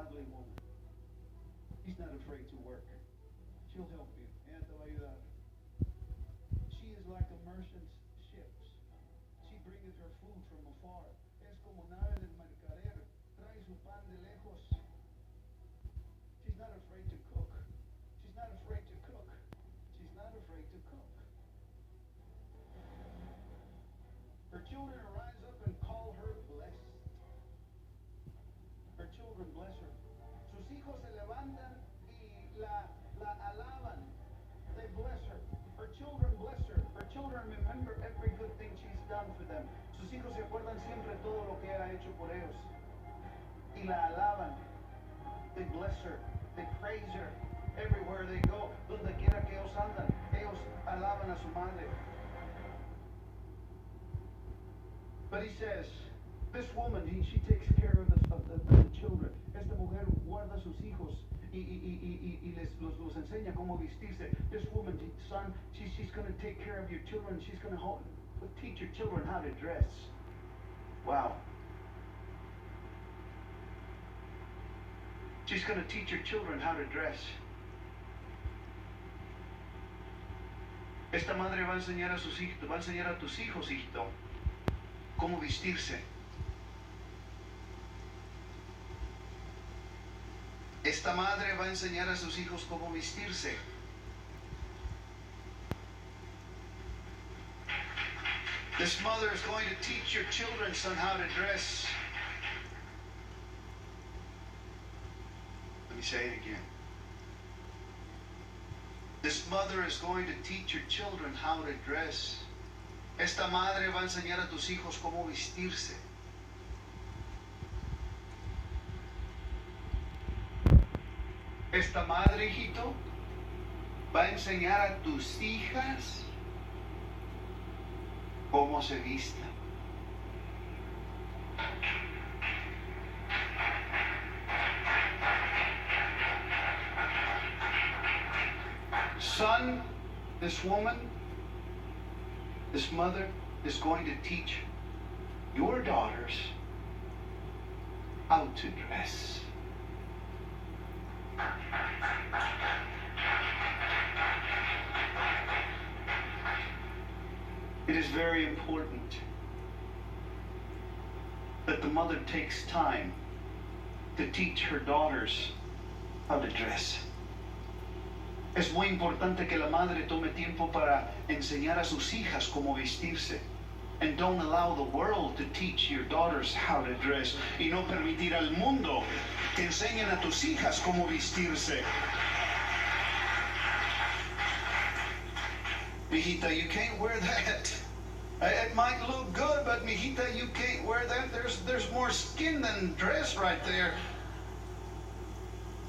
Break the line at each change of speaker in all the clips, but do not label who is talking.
godly woman. She's not afraid to work. She'll help you. Ella te va a ayudar. She is like a merchant's ships. She bringeth her food from afar. Es como nave del mercader. Trae su pan de lejos. She's not afraid to cook. She's not afraid to cook. She's not afraid to cook. Her children arise up and call her blessed. Her children bless her. Sus hijos se levantan y la alaban. They bless her. Her children bless her. Her children remember every good thing she's done for them. Sus hijos se acuerdan siempre todo lo que ha hecho por ellos. Y la alaban. They bless her. They praise her. Everywhere they go, donde quiera que ellos andan, ellos alaban a su madre. But he says, this woman, she takes care of the children. Esta mujer guarda sus hijos y los enseña cómo vestirse. This woman, son, she's going to take care of your children. She's going to teach your children how to dress. Wow. She's going to teach your children how to dress. Esta madre va a enseñar a sus hijos, va a enseñar a tus hijos, hijito, cómo vestirse. Esta madre va a enseñar a sus hijos cómo vestirse. This mother is going to teach your children, son, how to dress. Let me say it again. This mother is going to teach your children how to dress. Esta madre va a enseñar a tus hijos cómo vestirse. Esta madre, hijito, va a enseñar a tus hijas cómo se visten. Son, this woman, this mother is going to teach your daughters how to dress. It is very important that the mother takes time to teach her daughters how to dress. Es muy importante que la madre tome tiempo para enseñar a sus hijas cómo vestirse. And don't allow the world to teach your daughters how to dress. Y no permitir al mundo que enseñen a tus hijas cómo vestirse. Mijita, you can't wear that. It might look good, but mijita, you can't wear that. There's more skin than dress right there.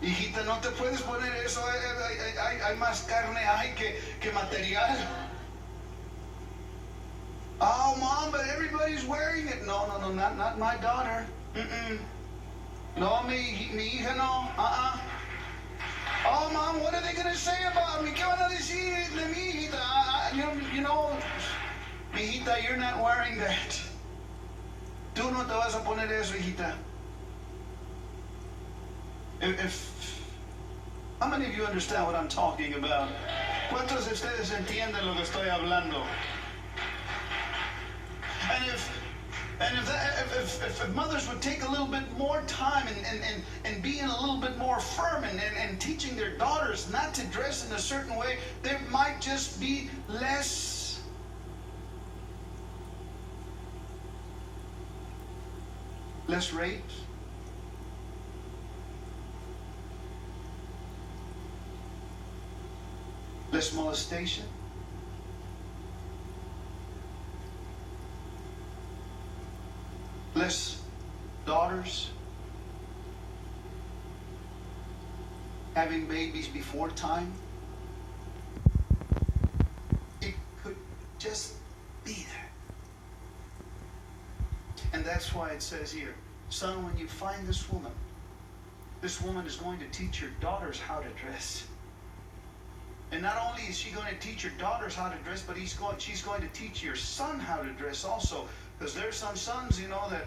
Hijita, no te puedes poner eso, hay más carne hay que material. Oh, Mom, but everybody's wearing it. No, not my daughter. No, mi hija no. Oh, Mom, what are they going to say about me? ¿Qué van a decir de mí, hijita? You know, mi hijita, you're not wearing that. Tú no te vas a poner eso, hijita. How many of you understand what I'm talking about? ¿Cuántos de ustedes entienden lo que estoy hablando? And if mothers would take a little bit more time and being a little bit more firm and teaching their daughters not to dress in a certain way, there might just be less rapes. Less molestation. Less daughters having babies before time. It could just be there. And that's why it says here, son, when you find this woman is going to teach your daughters how to dress. And not only is she going to teach your daughters how to dress, but she's going to teach your son how to dress also. Because there's some sons, that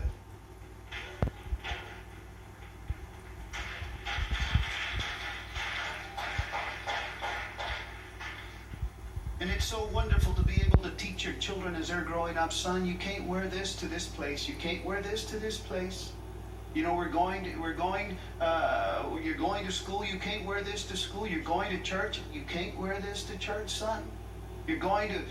so wonderful to be able to teach your children as they're growing up. Son, you can't wear this to this place. You can't wear this to this place. You know, you're going to school. You can't wear this to school. You're going to church. You can't wear this to church, son. You're going to,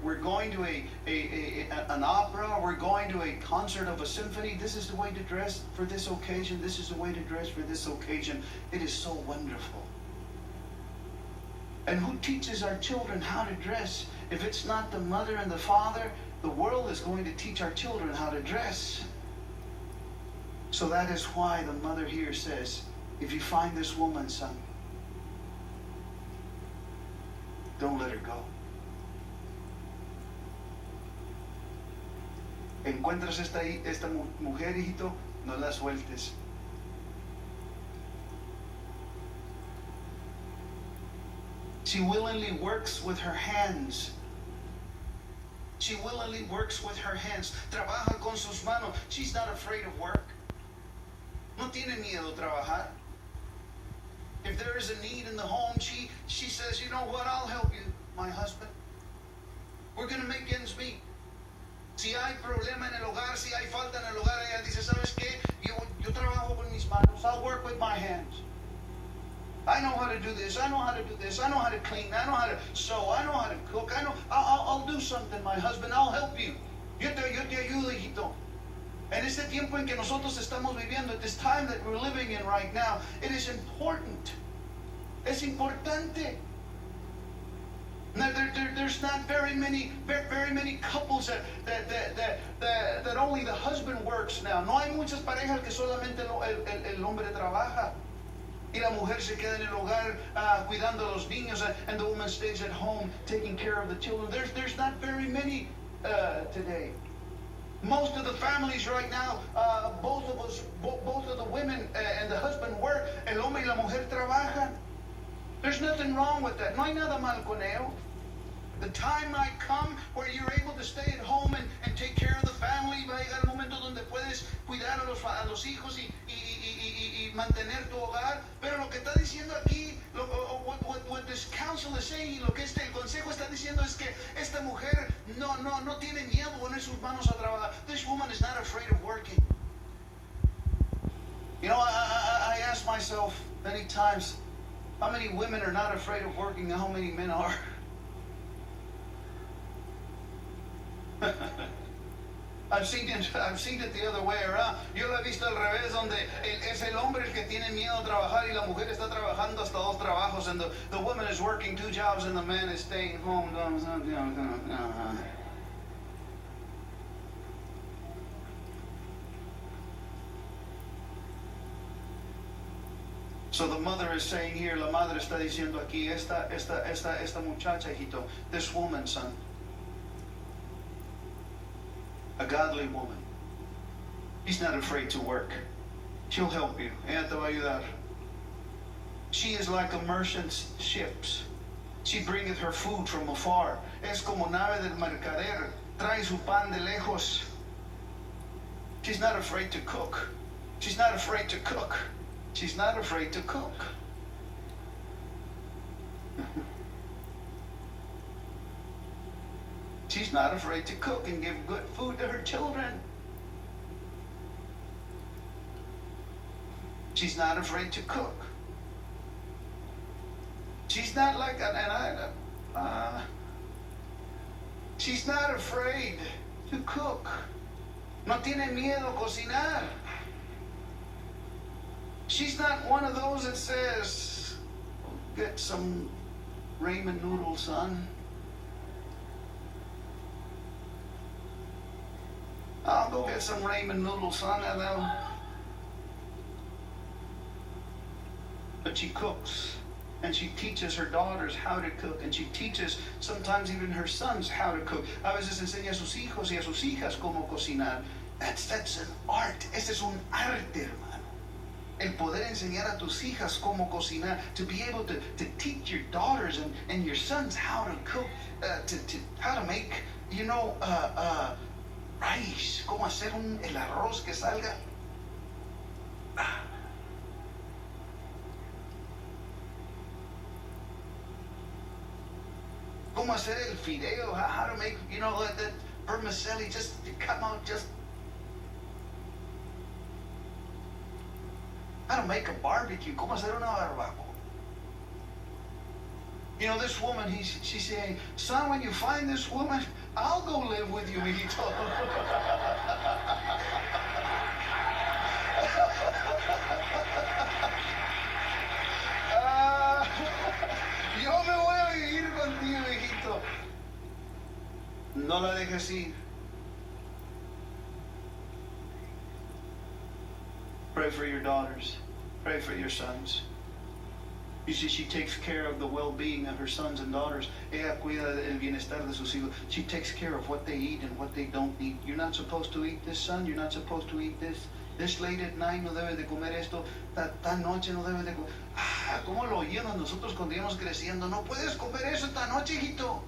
we're going to an opera. We're going to a concert of a symphony. This is the way to dress for this occasion. This is the way to dress for this occasion. It is so wonderful. And who teaches our children how to dress? If it's not the mother and the father, the world is going to teach our children how to dress. So that is why the mother here says, if you find this woman, son, don't let her go. Encuentras esta mujer, hijito, no la sueltes. She willingly works with her hands. She willingly works with her hands. Trabaja con sus manos. She's not afraid of work. No tiene miedo a trabajar. If there is a need in the home, she says, you know what, I'll help you, my husband. We're going to make ends meet. Si hay problema en el hogar, si hay falta en el hogar, ella dice, ¿sabes qué? Yo trabajo con mis manos. I'll work with my hands. I know how to do this. I know how to do this. I know how to clean. I know how to sew. I know how to cook. I'll do something, my husband. I'll help you. Yo te ayudo, hijito. En este tiempo en que nosotros estamos viviendo, at this time that we're living in right now, it is important. Es importante. Now, there's not very many couples that only the husband works now. No hay muchas parejas que solamente el hombre trabaja. Y la mujer se queda en el hogar cuidando a los niños, and the woman stays at home taking care of the children. There's not very many today. Most of the families right now, both of the women and the husband work. El hombre y la mujer trabajan. There's nothing wrong with that. No hay nada mal con ello. The time might come where you're able to stay at home and take care of the family. Va a llegar el momento donde puedes cuidar a los hijos y mantener tu hogar. Pero lo que está diciendo aquí, what this counsel is saying, lo que el consejo está diciendo es que esta mujer no tiene miedo de poner sus manos a trabajar. This woman is not afraid of working. You know, I ask myself many times, how many women are not afraid of working and how many men are? I've seen it the other way around. Yo lo he visto al revés, donde es el hombre el que tiene miedo a trabajar y la mujer está trabajando hasta dos trabajos, and the woman is working 2 jobs and the man is staying home. So the mother is saying here, la madre está diciendo aquí, esta muchacha, hijito, this woman, son, a godly woman, she's not afraid to work. She'll help you. Ella te va a ayudar. She is like a merchant's ships. She bringeth her food from afar. Es como nave del mercader. Trae su pan de lejos. She's not afraid to cook. She's not afraid to cook. She's not afraid to cook. She's not afraid to cook and give good food to her children. She's not afraid to cook. She's not like, she's not afraid to cook. No tiene miedo a cocinar. She's not one of those that says, get some ramen noodles, son. I'll go get some ramen noodles, son. But she cooks, and she teaches her daughters how to cook, and she teaches sometimes even her sons how to cook. A veces enseña a sus hijos y a sus hijas cómo cocinar. That's an art. Este es un arte, hermano. El poder enseñar a tus hijas cómo cocinar, to be able to teach your daughters and your sons how to cook, how to make, rice, cómo hacer el arroz que salga. cómo hacer el fideo, how to make, that vermicelli, just come out, just how to make a barbecue, cómo hacer una barbacoa. This woman, she's saying, son, when you find this woman, I'll go live with you, mijito. Yo me voy a vivir contigo, hijito. No la dejes ir. Pray for your daughters. Pray for your sons. You see, she takes care of the well-being of her sons and daughters. Ella cuida del bienestar de sus hijos. She takes care of what they eat and what they don't eat. You're not supposed to eat this, son. You're not supposed to eat this. This late at night no debes de comer esto. Tan noche no debes de comer. ¿Cómo lo oíamos nosotros cuando íbamos creciendo? No puedes comer eso esta noche, hijito.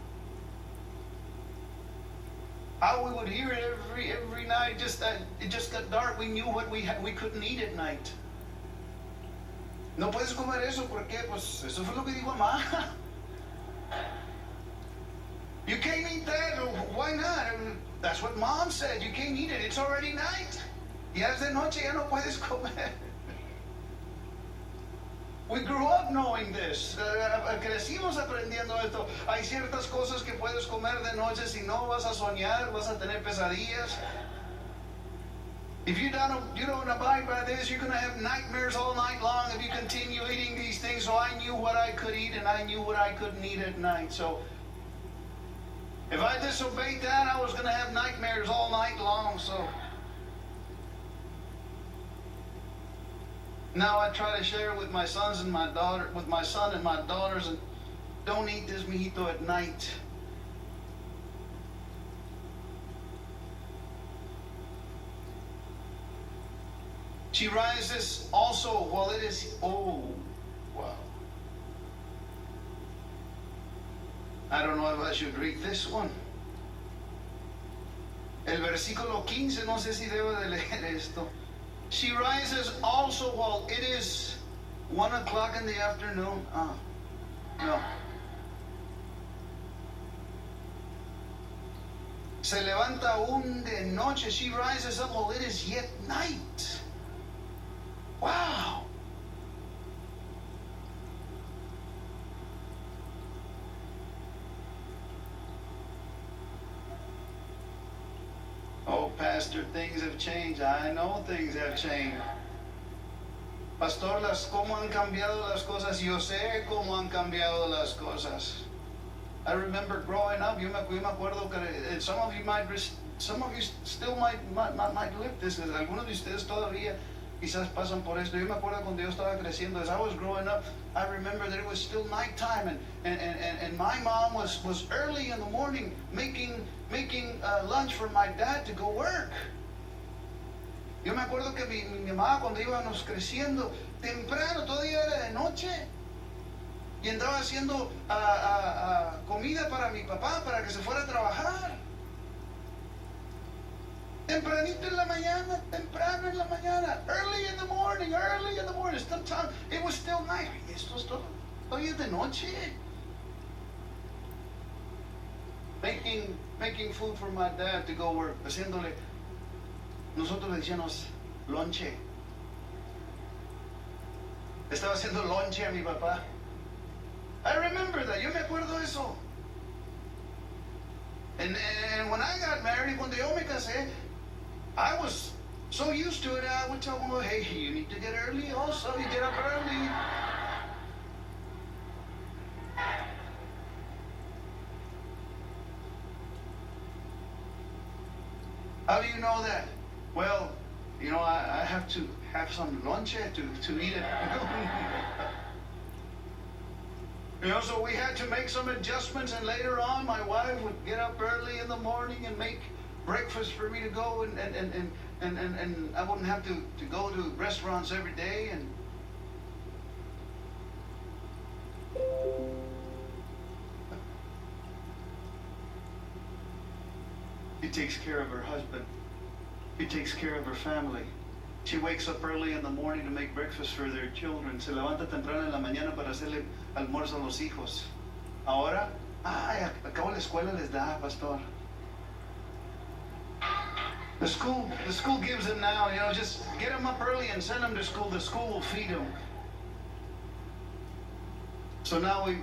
How we would hear it every night. It just got dark. We knew what we couldn't eat at night. No puedes comer eso, ¿por qué? Pues eso fue lo que dijo mamá. You can't eat that, why not? That's what mom said, you can't eat it, it's already night. Ya es de noche, ya no puedes comer. We grew up knowing this. Crecimos aprendiendo esto. Hay ciertas cosas que puedes comer de noche, si no vas a soñar, vas a tener pesadillas. If you don't abide by this, you're going to have nightmares all night long if you continue eating these things. So I knew what I could eat and I knew what I couldn't eat at night. So if I disobeyed that, I was going to have nightmares all night long. So now I try to share it with my sons and my daughter, with my son and my daughters, and don't eat this, mijito, at night. She rises also while it is, oh, wow. I don't know if I should read this one. El versículo 15, no sé si debo de leer esto. She rises also while it is 1 o'clock in the afternoon. No. Se levanta aún de noche. She rises up while it is yet night. Wow. Oh, Pastor, things have changed. I know things have changed. Pastor, ¿cómo han cambiado las cosas? Yo sé cómo han cambiado las cosas. I remember growing up, yo me acuerdo que some of you still might live this. Algunos de ustedes todavía quizás pasan por esto. Yo me acuerdo cuando yo estaba creciendo, as I was growing up, I remember that it was still nighttime, and my mom was early in the morning making lunch for my dad to go work. Yo me acuerdo que mi mamá, cuando íbamos creciendo, temprano, todavía era de noche, y andaba haciendo comida para mi papá para que se fuera a trabajar. Tempranito en la mañana, temprano en la mañana, early in the morning, sometimes it was still night. Esto es todo, hoy es de noche. Making food for my dad to go work, haciéndole, nosotros le decíamos lonche. Estaba haciendo lonche a mi papá. I remember that, yo me acuerdo eso. And when I got married, cuando yo me casé, I was so used to it, I would tell them, hey, you need to get early also, you get up early. How do you know that? Well, I have to have some lunch to eat it. So we had to make some adjustments, and later on my wife would get up early in the morning and make breakfast for me to go, and I wouldn't have to go to restaurants every day. And she takes care of her husband. She takes care of her family. She wakes up early in the morning to make breakfast for their children. Se levanta temprano en la mañana para hacerle almuerzo a los hijos. Ahora Ay, acabo la escuela les da, pastor. The school gives them now, just get them up early and send them to school. The school will feed them. So now we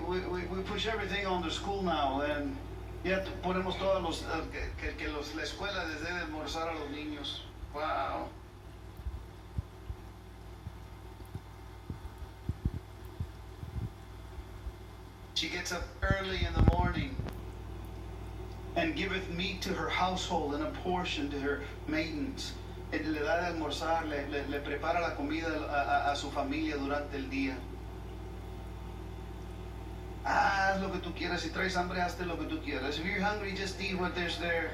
push everything on the school now, and ya ponemos todos los, la escuela les debe almorzar a los niños. Wow. She gets up early in the morning and giveth meat to her household and a portion to her maidens. Le da de almorzar, le prepara la comida a su familia durante el día. Haz lo que tú quieras. Si traes hambre, hazte lo que tú quieras. If you're hungry, just eat what there's there.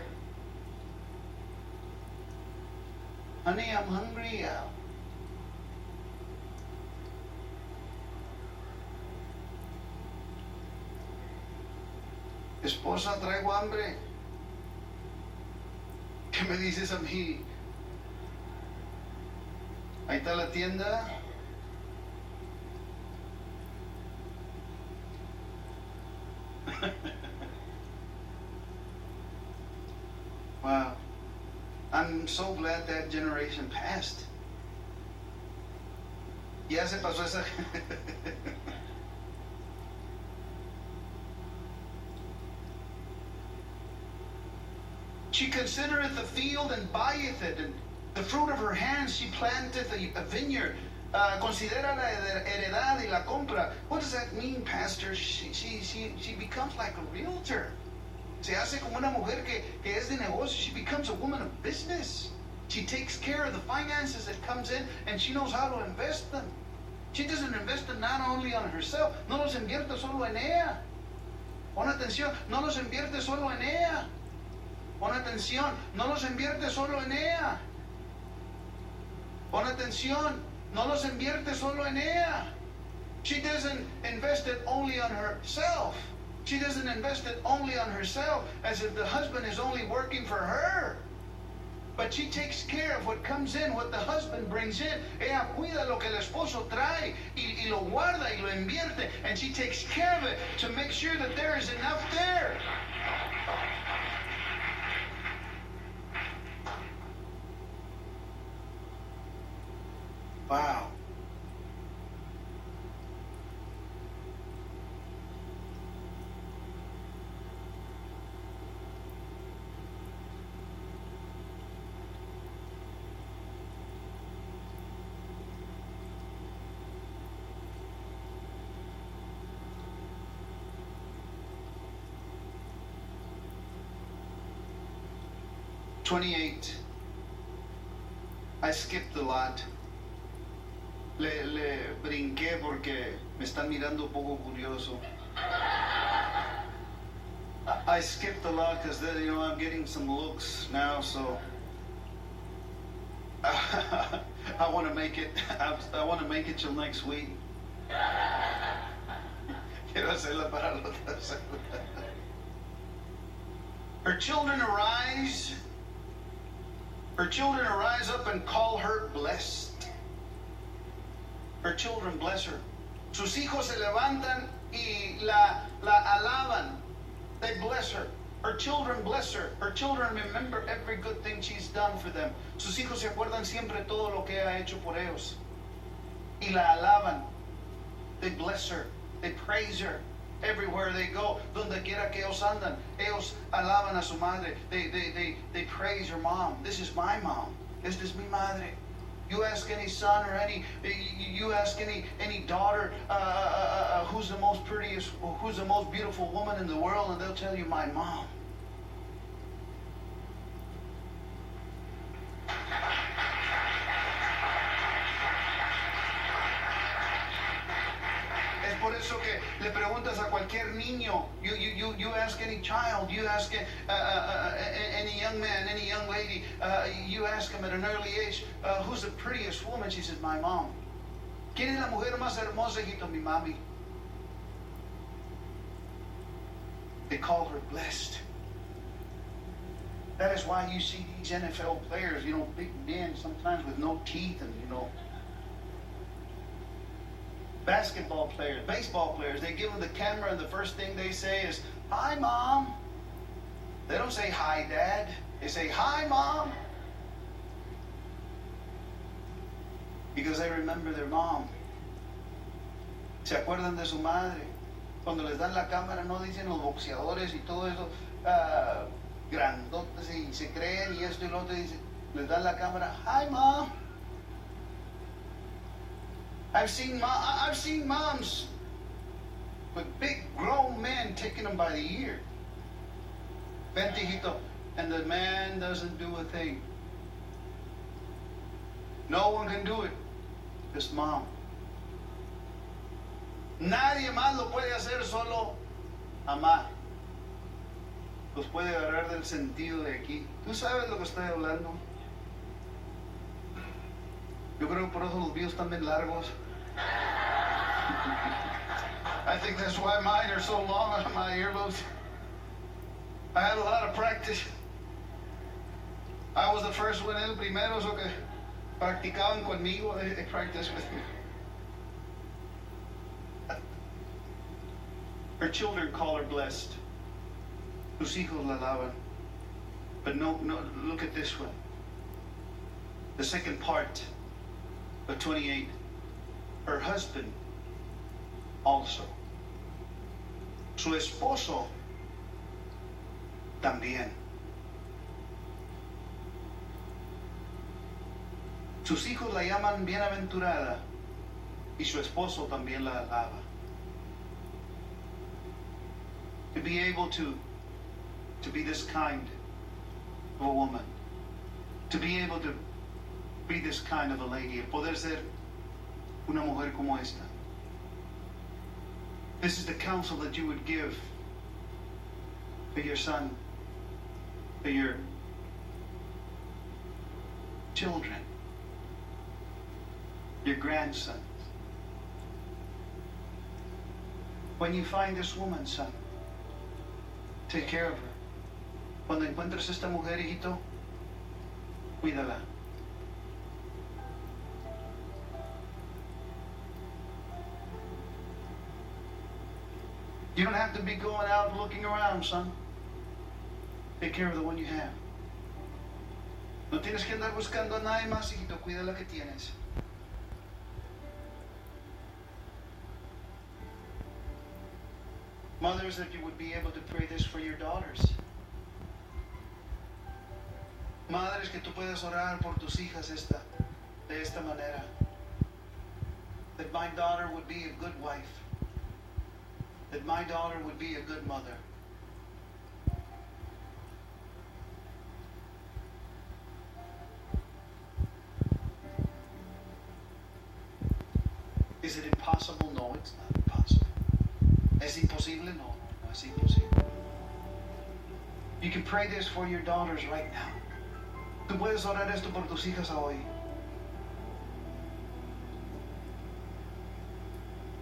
Honey, I'm hungry. Esposa, traigo hambre. ¿Qué me dices a mí? Ahí está la tienda. Wow. I'm so glad that generation passed. Ya se pasó esa. She considereth the field and buyeth it, and the fruit of her hands she planteth a vineyard. Considera la heredad y la compra. What does that mean, Pastor? She becomes like a realtor. Se hace como una mujer que es de negocio. She becomes a woman of business. She takes care of the finances that comes in, and she knows how to invest them. She doesn't invest them not only on herself. No los invierte solo en ella. Pon atención. No los invierte solo en ella. Pon atención. No los invierte solo en ella. Pon atención. No los invierte solo en ella. She doesn't invest it only on herself. She doesn't invest it only on herself as if the husband is only working for her. But she takes care of what comes in, what the husband brings in. Ella cuida lo que el esposo trae y lo guarda y lo invierte. And she takes care of it to make sure that there is enough there. Wow. "28. I skipped a lot. Le brinqué porque me están mirando un poco curioso. I skipped a lot because I'm getting some looks now, so I want to make it. I want to make it till next week. Quiero hacerla para la otra semana. Her children arise. Her children arise up and call her blessed. Her children bless her. Sus hijos se levantan y la alaban. They bless her. Her children bless her. Her children remember every good thing she's done for them. Sus hijos se acuerdan siempre todo lo que ha hecho por ellos. Y la alaban. They bless her. They praise her. Everywhere they go, donde quiera que ellos andan, ellos alaban a su madre. They praise her mom. This is my mom. Esta es mi madre. You ask any son or you ask any daughter who's the most prettiest, who's the most beautiful woman in the world, and they'll tell you, my mom. Es por eso que le preguntas a cualquier niño, you ask any child, you ask any young man, any young lady, you ask them at an early age, who's the prettiest woman? She says, my mom. ¿Quién es la mujer más hermosa, hijito? Mi mami. They call her blessed. That is why you see these NFL players, big men sometimes with no teeth and, basketball players, baseball players, they give them the camera and the first thing they say is, Hi, Mom. They don't say, hi, Dad. They say, hi, Mom. Because they remember their mom. Se acuerdan de su madre. Cuando les dan la cámara no dicen los boxeadores y todo eso, grandotes y se creen y esto y lo otro, dicen, les dan la cámara, hi, Mom. I've seen moms with big grown men taking them by the ear. Vente, hijito. And the man doesn't do a thing. No one can do it. Just mom. Nadie más lo puede hacer, solo mamá. Los puede agarrar del sentido de aquí. ¿Tú sabes lo que estoy hablando? Yo creo que por eso los videos están bien largos. I think that's why mine are so long on my earlobes. I had a lot of practice. I was the first one, el primero, so que practicaban conmigo, they practiced with me. Her children call her blessed. Sus hijos la alaban. But no, look at this one. The second part of 28. Her husband also. Su esposo también. Sus hijos la llaman bienaventurada y su esposo también la alaba. To be able to be this kind of a woman, to be able to be this kind of a lady, poder ser una mujer como esta. This is the counsel that you would give to your son, to your children, your grandsons. When you find this woman, son, take care of her. Cuando encuentres esta mujer, hijito, cuídala. You don't have to be going out looking around, son. Take care of the one you have. No tienes que andar buscando a nadie más, hijito. Cuida la que tienes. Mothers, that you would be able to pray this for your daughters. Madres, que tú puedas orar por tus hijas de esta manera. That my daughter would be a good wife. That my daughter would be a good mother. Is it impossible? No, it's not impossible. ¿Es imposible? No, no es imposible. You can pray this for your daughters right now. Tú puedes orar esto por tus hijas hoy.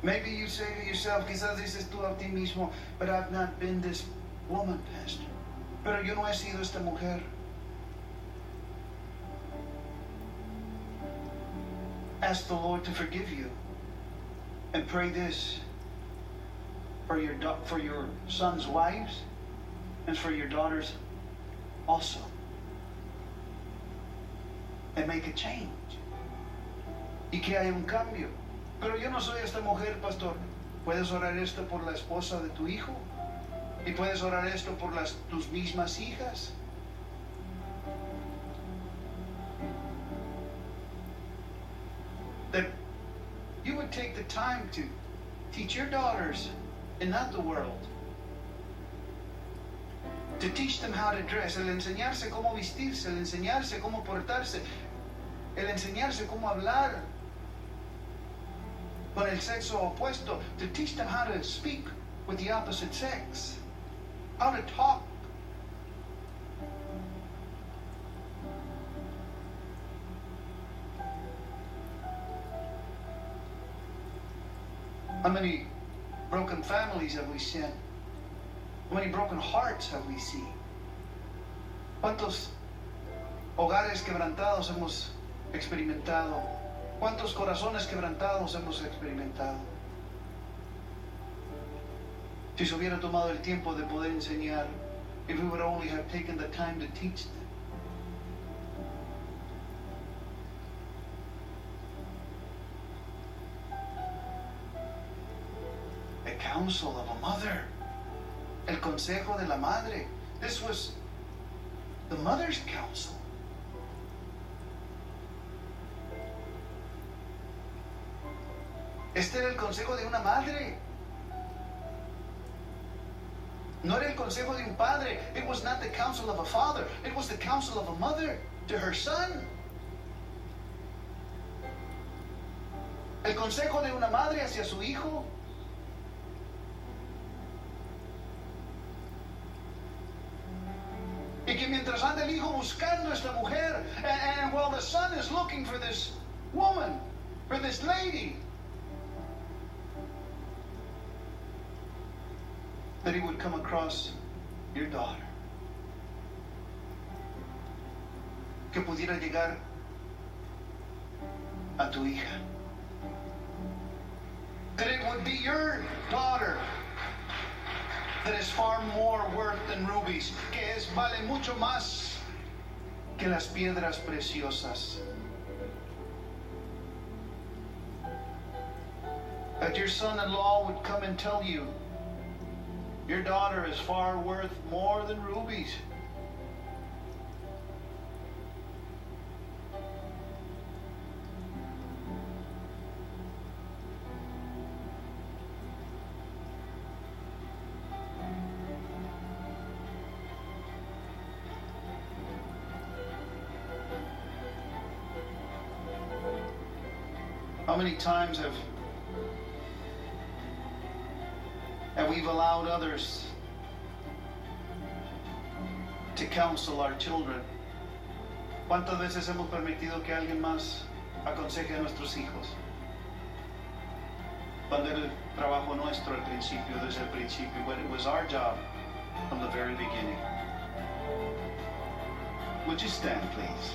Maybe you say to yourself, quizás dices tú a ti mismo, but I've not been this woman, Pastor. Pero yo no he sido esta mujer. Ask the Lord to forgive you. And pray this for your sons' wives and for your daughters also. And make a change. Y que haya un cambio. Pero yo no soy esta mujer, pastor. Puedes orar esto por la esposa de tu hijo. Y puedes orar esto por tus mismas hijas. That you would take the time to teach your daughters and not the world. To teach them how to dress. El enseñarse cómo vestirse. El enseñarse cómo portarse. El enseñarse cómo hablar con el sexo opuesto. To teach them how to speak with the opposite sex. How to talk. How many broken families have we seen? How many broken hearts have we seen? ¿Cuántos hogares quebrantados hemos experimentado? ¿Cuántos corazones quebrantados hemos experimentado? Si se hubiera tomado el tiempo de poder enseñar, if we would only have taken the time to teach them. The counsel of a mother. El consejo de la madre. This was the mother's counsel. Este era el consejo de una madre. No era el consejo de un padre. It was not the counsel of a father. It was the counsel of a mother to her son. El consejo de una madre hacia su hijo. Y que mientras anda el hijo buscando a esta mujer, and while the son is looking for this woman, for this lady, that he would come across your daughter. Que pudiera llegar a tu hija. That it would be your daughter that is far more worth than rubies, que vale mucho más que las piedras preciosas. That your son-in-law would come and tell you, your daughter is far worth more than rubies. How many times have we allowed others to counsel our children? ¿Cuántas veces hemos permitido que alguien más aconseje a nuestros hijos? Cuando era el trabajo nuestro al principio, desde el principio, when it was our job from the very beginning. Would you stand, please?